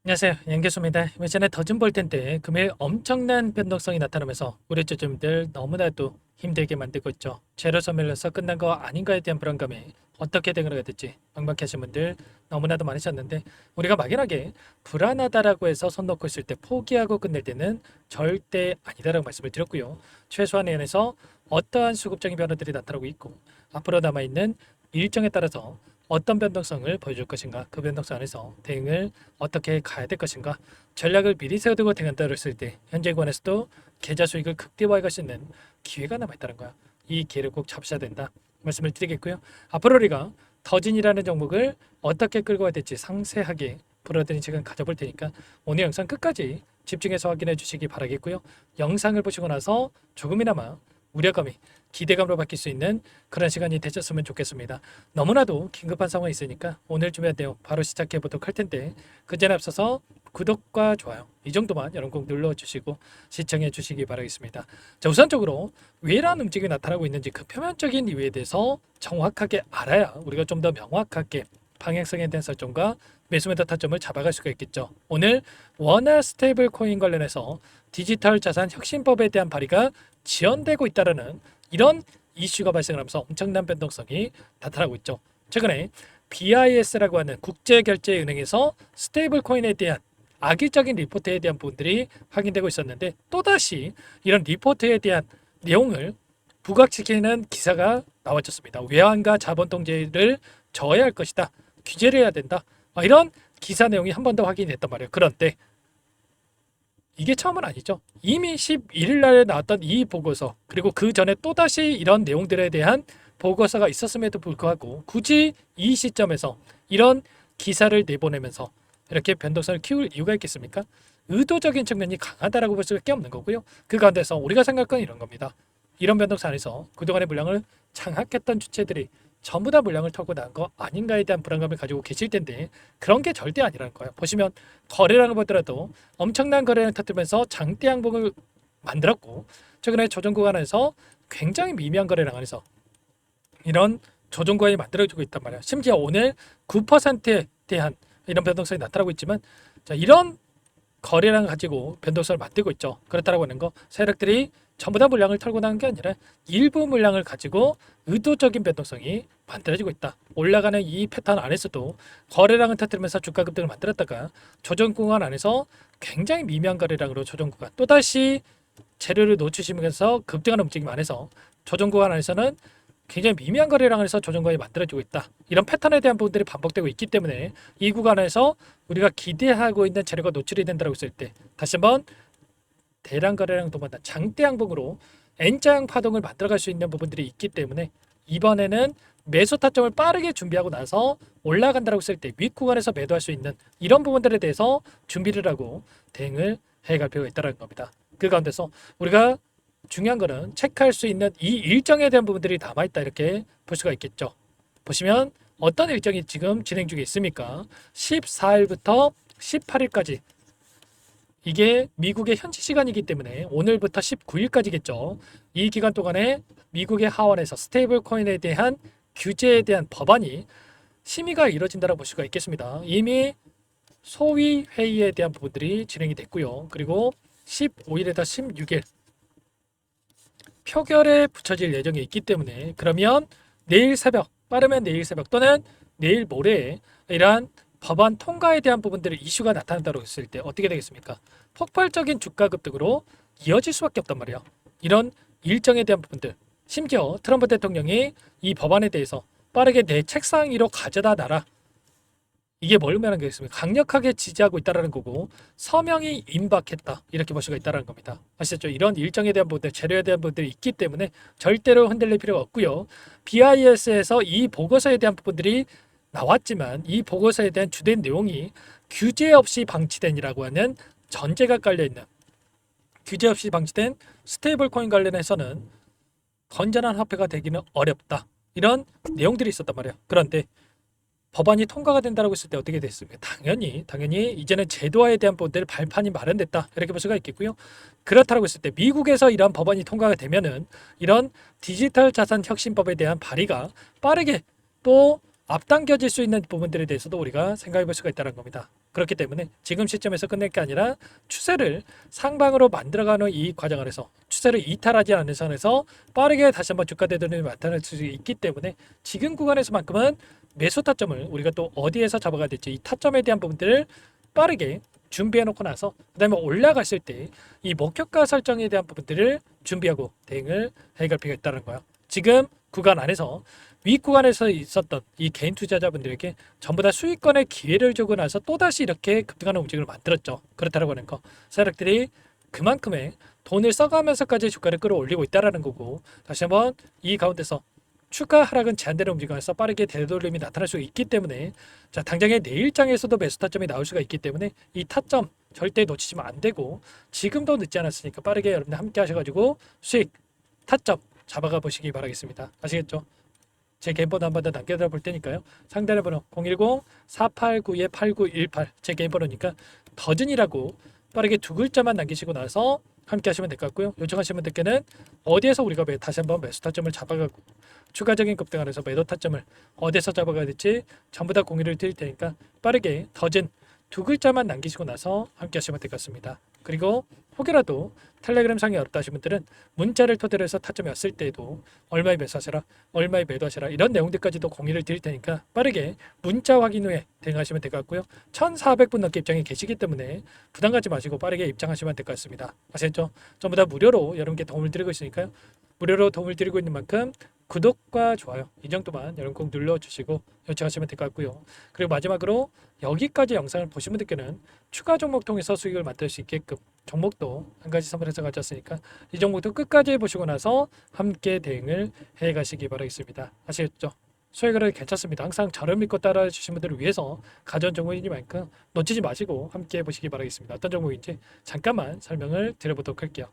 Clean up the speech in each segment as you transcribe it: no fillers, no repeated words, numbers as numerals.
안녕하세요. 연계수입니다. 이번 시간에 더즌 볼텐 때 금일 엄청난 변동성이 나타나면서 우리 주주님들 너무나도 힘들게 만들고 있죠. 제로 소멸로서 끝난 거 아닌가에 대한 불안감이 어떻게 대응을 될지 막막하신 분들 너무나도 많으셨는데, 우리가 막연하게 불안하다라고 해서 손 놓고 있을 때 포기하고 끝낼 때는 절대 아니다라고 말씀을 드렸고요. 최소한의 면에서 어떠한 수급적인 변화들이 나타나고 있고 앞으로 남아있는 일정에 따라서 어떤 변동성을 보여줄 것인가, 그 변동성 안에서 대응을 어떻게 가야 될 것인가, 전략을 미리 세워두고 대응한다고 했을 때 현재 구간에서도 계좌 수익을 극대화할 수 있는 기회가 남아있다는 거야. 이 기회를 꼭 잡으셔야 된다 말씀을 드리겠고요. 앞으로 우리가 더진이라는 종목을 어떻게 끌고 가야 될지 상세하게 풀어드린 시간 가져볼 테니까 오늘 영상 끝까지 집중해서 확인해 주시기 바라겠고요. 영상을 보시고 나서 조금이나마 우려감이 기대감으로 바뀔 수 있는 그런 시간이 되셨으면 좋겠습니다. 너무나도 긴급한 상황이 있으니까 오늘 준비한 내용 바로 시작해 보도록 할 텐데, 그 전에 앞서서 구독과 좋아요 이 정도만 여러분 꼭 눌러주시고 시청해 주시기 바라겠습니다. 자, 우선적으로 왜 이러한 움직임이 나타나고 있는지 그 표면적인 이유에 대해서 정확하게 알아야 우리가 좀 더 명확하게 방향성에 대한 설정과 매수매도 타점을 잡아갈 수가 있겠죠. 오늘 원화 스테이블 코인 관련해서 디지털 자산 혁신법에 대한 발의가 지연되고 있다는 이런 이슈가 발생하면서 엄청난 변동성이 나타나고 있죠. 최근에 BIS라고 하는 국제결제은행에서 스테이블 코인에 대한 악의적인 리포트에 대한 부분들이 확인되고 있었는데, 또다시 이런 리포트에 대한 내용을 부각시키는 기사가 나와졌습니다. 외환과 자본 통제를 저해할 것이다, 규제를 해야 된다, 이런 기사 내용이 한 번 더 확인이 됐단 말이에요. 그런데 이게 처음은 아니죠. 이미 11일 날에 나왔던 이 보고서, 그리고 그 전에 또다시 이런 내용들에 대한 보고서가 있었음에도 불구하고 굳이 이 시점에서 이런 기사를 내보내면서 이렇게 변동성을 키울 이유가 있겠습니까? 의도적인 측면이 강하다라고 볼 수밖에 없는 거고요. 그 가운데서 우리가 생각한 이런 겁니다. 이런 변동성 안에서 그동안의 물량을 장악했던 주체들이 전부 다 물량을 털고 나간 거 아닌가에 대한 불안감을 가지고 계실 텐데, 그런 게 절대 아니라는 거예요. 보시면 거래량을 보더라도 엄청난 거래량을 터뜨리면서 장대 양봉을 만들었고, 최근에 조정 구간에서 굉장히 미미한 거래량 안에서 이런 조정 구간이 만들어지고 있단 말이에요. 심지어 오늘 9%에 대한 이런 변동성이 나타나고 있지만, 자, 이런 거래량 가지고 변동성을 만들고 있죠. 그렇다고 하는 거, 세력들이 전부 다 물량을 털고 나간 게 아니라 일부 물량을 가지고 의도적인 변동성이 만들어지고 있다. 올라가는 이 패턴 안에서도 거래량을 터뜨리면서 주가 급등을 만들었다가 조정 구간 안에서 굉장히 미미한 거래량으로 조정 구간 또다시 재료를 놓치시면서 급등하는 움직임 안에서 조정 구간 안에서는 굉장히 미미한 거래량에서 조정 구간이 만들어지고 있다. 이런 패턴에 대한 부분들이 반복되고 있기 때문에 이 구간에서 우리가 기대하고 있는 재료가 노출이 된다고 했을 때 다시 한번 대량 거래량 동반한 장대 양봉으로 N자형 파동을 만들어갈 수 있는 부분들이 있기 때문에 이번에는 매수 타점을 빠르게 준비하고 나서 올라간다고 했을 때 윗구간에서 매도할 수 있는 이런 부분들에 대해서 준비를 하고 대응을 해갈 필요가 있다는 겁니다. 그 가운데서 우리가 중요한 거는 체크할 수 있는 이 일정에 대한 부분들이 남아있다, 이렇게 볼 수가 있겠죠. 보시면 어떤 일정이 지금 진행 중에 있습니까? 14일부터 18일까지, 이게 미국의 현지 시간이기 때문에 오늘부터 19일까지겠죠. 이 기간 동안에 미국의 하원에서 스테이블 코인에 대한 규제에 대한 법안이 심의가 이뤄진다고 볼 수가 있겠습니다. 이미 소위 회의에 대한 부분들이 진행이 됐고요. 그리고 15일에서 16일 표결에 붙여질 예정이 있기 때문에, 그러면 내일 새벽, 빠르면 내일 새벽 또는 내일 모레에 이러한 법안 통과에 대한 부분들의 이슈가 나타난다고 했을 때 어떻게 되겠습니까? 폭발적인 주가 급등으로 이어질 수밖에 없단 말이에요. 이런 일정에 대한 부분들, 심지어 트럼프 대통령이 이 법안에 대해서 빠르게 내 책상 위로 가져다 놔라, 이게 뭘 의미하는 거겠습니까? 강력하게 지지하고 있다는 거고 서명이 임박했다, 이렇게 볼 수가 있다는 겁니다. 아시죠? 이런 일정에 대한 부분들, 재료에 대한 부분들이 있기 때문에 절대로 흔들릴 필요가 없고요. BIS에서 이 보고서에 대한 부분들이 나왔지만 이 보고서에 대한 주된 내용이 규제 없이 방치된이라고 하는 전제가 깔려있는, 규제 없이 방치된 스테이블 코인 관련해서는 건전한 화폐가 되기는 어렵다, 이런 내용들이 있었단 말이에요. 그런데 법안이 통과가 된다고 했을 때 어떻게 됐습니까? 당연히 이제는 제도화에 대한 부분들 발판이 마련됐다, 이렇게 볼 수가 있겠고요. 그렇다고 했을 때 미국에서 이런 법안이 통과가 되면은 이런 디지털 자산 혁신법에 대한 발의가 빠르게 또 앞당겨질 수 있는 부분들에 대해서도 우리가 생각해 볼 수가 있다는 겁니다. 그렇기 때문에 지금 시점에서 끝낼 게 아니라 추세를 상방으로 만들어가는 이 과정 안에서 추세를 이탈하지 않는 선에서 빠르게 다시 한번 주가 대전이 나타날 수 있기 때문에 지금 구간에서만큼은 매수 타점을 우리가 또 어디에서 잡아가야 될지 이 타점에 대한 부분들을 빠르게 준비해 놓고 나서 그다음에 올라갔을 때 이 목표가 설정에 대한 부분들을 준비하고 대응을 해갈 필요가 있다는 거예요. 지금 구간 안에서 위 구간에서 있었던 이 개인 투자자분들에게 전부 다 수익권의 기회를 주고 나서 또다시 이렇게 급등하는 움직임을 만들었죠. 그렇다고 하는 거. 세력들이 그만큼의 돈을 써가면서까지 주가를 끌어올리고 있다는 거고 다시 한번 이 가운데서 추가 하락은 제한되는 움직임에서 빠르게 되돌림이 나타날 수 있기 때문에 자 당장의 내일장에서도 매수 타점이 나올 수가 있기 때문에 이 타점 절대 놓치시면 안 되고 지금도 늦지 않았으니까 빠르게 여러분들 함께 하셔가지고 수익 타점 잡아가 보시기 바라겠습니다. 아시겠죠? 제 개인 번호 한 번 더 남겨드려 볼 테니까요. 상단의 번호 010-489-8918 제 개인 번호니까 더진이라고 빠르게 두 글자만 남기시고 나서 함께 하시면 될 것 같고요. 요청하시는 분들께는 어디에서 우리가 다시 한번 매수 타점을 잡아가고 추가적인 급등 안에서 매도 타점을 어디에서 잡아가야 될지 전부 다 공유를 드릴 테니까 빠르게 더진 두 글자만 남기시고 나서 함께 하시면 될 것 같습니다. 그리고 혹여라도 텔레그램 상이 어렵다 하신 분들은 문자를 토대로 해서 타점이 왔을 때에도 얼마에 매수하시라 얼마에 매도하시라 이런 내용들까지도 공유를 드릴 테니까 빠르게 문자 확인 후에 대응하시면 될 것 같고요. 1400분 넘게 입장이 계시기 때문에 부담 갖지 마시고 빠르게 입장하시면 될 것 같습니다. 아시겠죠? 전부 다 무료로 여러분께 도움을 드리고 있으니까요. 무료로 도움을 드리고 있는 만큼 구독과 좋아요 이 정도만 여러분 꼭 눌러주시고 요청하시면 될 것 같고요. 그리고 마지막으로 여기까지 영상을 보신 분들께는 추가 종목 통해서 수익을 만들 수 있게끔 종목도 한 가지 선물해서 가져왔으니까 이 종목도 끝까지 보시고 나서 함께 대응을 해 가시기 바라겠습니다. 아시겠죠? 수익을 괜찮습니다. 항상 저를 믿고 따라 주신 분들을 위해서 가전 종목이니만큼 놓치지 마시고 함께 해보시기 바라겠습니다. 어떤 종목인지 잠깐만 설명을 드려보도록 할게요.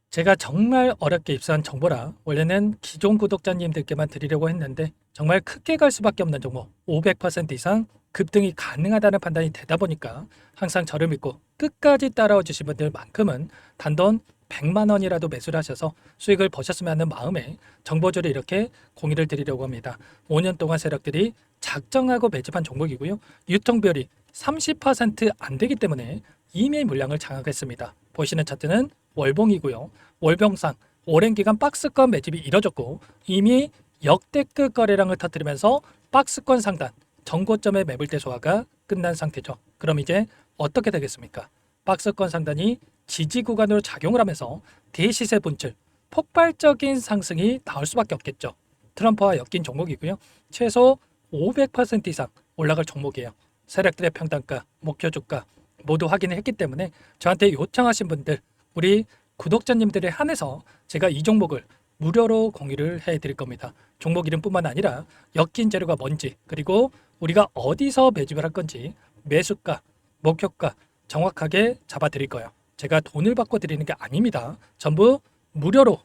제가 정말 어렵게 입수한 정보라 원래는 기존 구독자님들께만 드리려고 했는데 정말 크게 갈 수밖에 없는 종목 500% 이상 급등이 가능하다는 판단이 되다 보니까 항상 저를 믿고 끝까지 따라와 주신 분들만큼은 단돈 100만 원이라도 매수를 하셔서 수익을 보셨으면 하는 마음에 정보조를 이렇게 공유를 드리려고 합니다. 5년 동안 세력들이 작정하고 매집한 종목이고요. 유통비율이 30%안 되기 때문에 이미 물량을 장악했습니다. 보시는 차트는 월봉이고요. 월봉상 오랜 기간 박스권 매집이 이뤄졌고 이미 역대급 거래량을 터뜨리면서 박스권 상단 전고점의 매물대 소화가 끝난 상태죠. 그럼 이제 어떻게 되겠습니까? 박스권 상단이 지지 구간으로 작용을 하면서 대시세 분출, 폭발적인 상승이 나올 수밖에 없겠죠. 트럼프와 엮인 종목이고요. 최소 500% 이상 올라갈 종목이에요. 세력들의 평단가, 목표 주가 모두 확인을 했기 때문에 저한테 요청하신 분들 우리 구독자님들에 한해서 제가 이 종목을 무료로 공유를 해드릴 겁니다. 종목 이름뿐만 아니라 엮인 재료가 뭔지 그리고 우리가 어디서 매집을 할 건지 매수가, 목표가 정확하게 잡아드릴 거예요. 제가 돈을 받고 드리는 게 아닙니다. 전부 무료로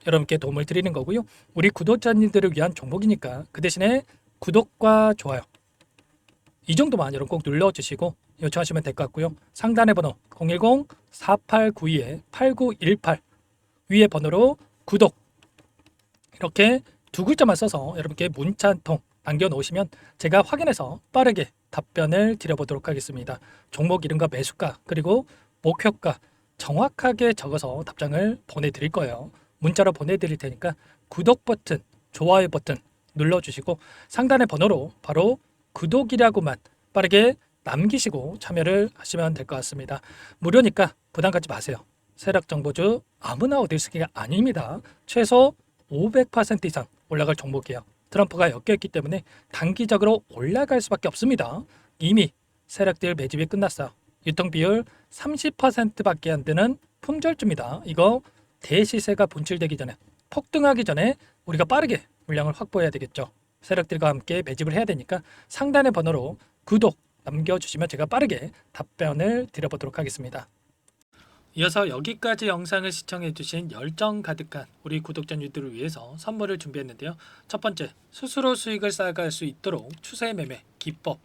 여러분께 도움을 드리는 거고요. 우리 구독자님들을 위한 종목이니까 그 대신에 구독과 좋아요 이 정도만 여러분 꼭 눌러주시고 요청하시면 될 것 같고요. 상단의 번호 010-4892-8918 위에 번호로 구독 이렇게 두 글자만 써서 여러분께 문자 한 통 남겨놓으시면 제가 확인해서 빠르게 답변을 드려보도록 하겠습니다. 종목 이름과 매수가 그리고 목표가 정확하게 적어서 답장을 보내드릴 거예요. 문자로 보내드릴 테니까 구독 버튼, 좋아요 버튼 눌러주시고 상단의 번호로 바로 구독이라고만 빠르게 남기시고 참여를 하시면 될 것 같습니다. 무료니까 부담 갖지 마세요. 세력 정보주 아무나 얻을 수 있는 게 아닙니다. 최소 500% 이상 올라갈 종목이에요. 트럼프가 엮여있기 때문에 단기적으로 올라갈 수밖에 없습니다. 이미 세력들 매집이 끝났어요. 유통비율 30%밖에 안 되는 품절주입니다. 이거 대시세가 분출되기 전에 폭등하기 전에 우리가 빠르게 물량을 확보해야 되겠죠. 세력들과 함께 매집을 해야 되니까 상단의 번호로 구독 남겨주시면 제가 빠르게 답변을 드려보도록 하겠습니다. 이어서 여기까지 영상을 시청해주신 열정 가득한 우리 구독자님들을 위해서 선물을 준비했는데요. 첫 번째, 스스로 수익을 쌓아갈 수 있도록 추세 매매 기법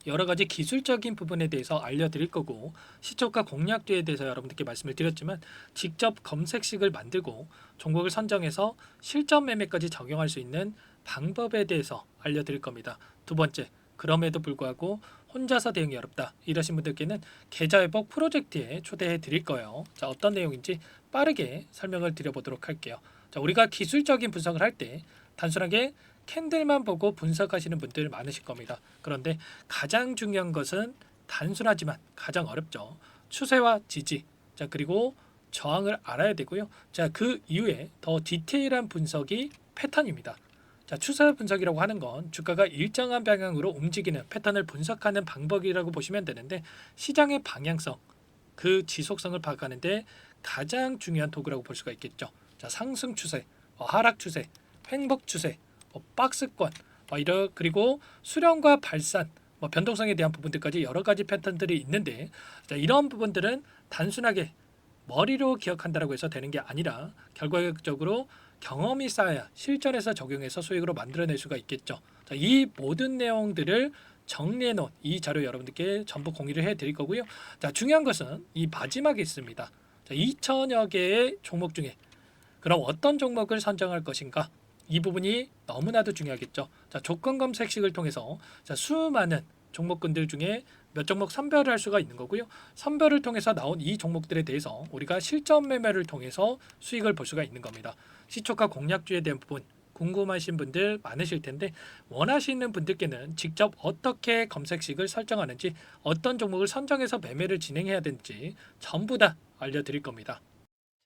여러가지 기술적인 부분에 대해서 알려드릴 거고 시초가 공략주에 대해서 여러분들께 말씀을 드렸지만 직접 검색식을 만들고 종목을 선정해서 실전 매매까지 적용할 수 있는 방법에 대해서 알려드릴 겁니다. 두 번째, 그럼에도 불구하고 혼자서 대응이 어렵다 이러신 분들께는 계좌 회복 프로젝트에 초대해 드릴 거예요. 자, 어떤 내용인지 빠르게 설명을 드려보도록 할게요. 자, 우리가 기술적인 분석을 할 때 단순하게 캔들만 보고 분석하시는 분들 많으실 겁니다. 그런데 가장 중요한 것은 단순하지만 가장 어렵죠. 추세와 지지, 자, 그리고 저항을 알아야 되고요. 자, 그 이후에 더 디테일한 분석이 패턴입니다. 자, 추세 분석이라고 하는 건 주가가 일정한 방향으로 움직이는 패턴을 분석하는 방법이라고 보시면 되는데, 시장의 방향성, 그 지속성을 파악하는데 가장 중요한 도구라고 볼 수가 있겠죠. 자, 상승 추세, 하락 추세, 횡복 추세, 박스권, 그리고 수렴과 발산, 변동성에 대한 부분들까지 여러 가지 패턴들이 있는데, 자, 이런 부분들은 단순하게 머리로 기억한다라고 해서 되는 게 아니라 결과적으로 경험이 쌓아야 실전에서 적용해서 수익으로 만들어낼 수가 있겠죠. 자, 이 모든 내용들을 정리해 놓은 이 자료 여러분들께 전부 공유를 해 드릴 거고요. 자, 중요한 것은 이 마지막에 있습니다. 자, 2천여 개의 종목 중에 그럼 어떤 종목을 선정할 것인가? 이 부분이 너무나도 중요하겠죠. 자, 조건 검색식을 통해서 자, 수많은 종목군들 중에 몇 종목 선별을 할 수가 있는 거고요. 선별을 통해서 나온 이 종목들에 대해서 우리가 실전 매매를 통해서 수익을 볼 수가 있는 겁니다. 시초가 공략주에 대한 부분 궁금하신 분들 많으실 텐데, 원하시는 분들께는 직접 어떻게 검색식을 설정하는지, 어떤 종목을 선정해서 매매를 진행해야 되는지 전부 다 알려드릴 겁니다.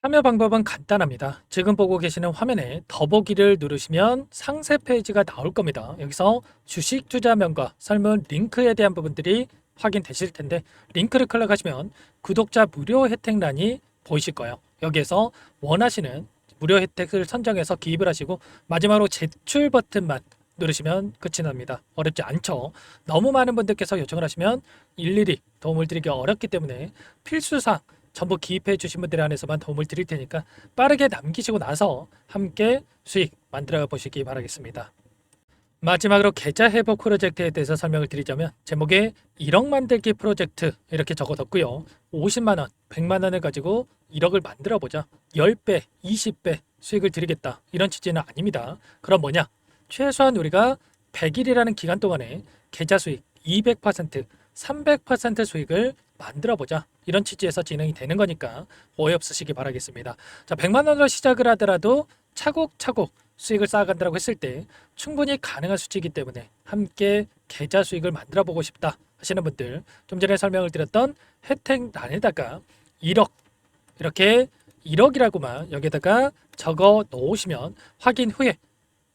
참여 방법은 간단합니다. 지금 보고 계시는 화면에 더보기를 누르시면 상세 페이지가 나올 겁니다. 여기서 주식 투자명과 설문 링크에 대한 부분들이 확인되실 텐데, 링크를 클릭하시면 구독자 무료 혜택란이 보이실 거예요. 여기에서 원하시는 무료 혜택을 선정해서 기입을 하시고 마지막으로 제출 버튼만 누르시면 끝이 납니다. 어렵지 않죠? 너무 많은 분들께서 요청을 하시면 일일이 도움을 드리기 어렵기 때문에 필수사항 전부 기입해 주신 분들 안에서만 도움을 드릴 테니까 빠르게 남기시고 나서 함께 수익 만들어 보시기 바라겠습니다. 마지막으로 계좌 회복 프로젝트에 대해서 설명을 드리자면, 제목에 1억 만들기 프로젝트 이렇게 적어뒀고요. 50만 원, 100만 원을 가지고 1억을 만들어 보자. 10배, 20배 수익을 드리겠다. 이런 취지는 아닙니다. 그럼 뭐냐? 최소한 우리가 100일이라는 기간 동안에 계좌 수익 200%, 300% 수익을 만들어 보자. 이런 취지에서 진행이 되는 거니까 오해 없으시기 바라겠습니다. 자, 100만 원으로 시작을 하더라도 차곡차곡 수익을 쌓아간다고 했을 때 충분히 가능한 수치이기 때문에 함께 계좌 수익을 만들어 보고 싶다 하시는 분들, 좀 전에 설명을 드렸던 혜택란에다가 1억, 이렇게 1억이라고만 여기다가 적어 놓으시면 확인 후에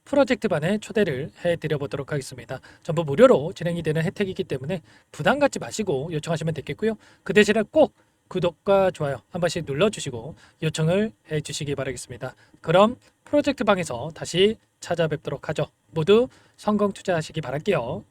프로젝트반에 초대를 해드려 보도록 하겠습니다. 전부 무료로 진행이 되는 혜택이기 때문에 부담 갖지 마시고 요청하시면 되겠고요. 그 대신에 꼭 구독과 좋아요 한 번씩 눌러주시고 요청을 해주시기 바라겠습니다. 그럼 프로젝트 방에서 다시 찾아뵙도록 하죠. 모두 성공 투자하시기 바랄게요.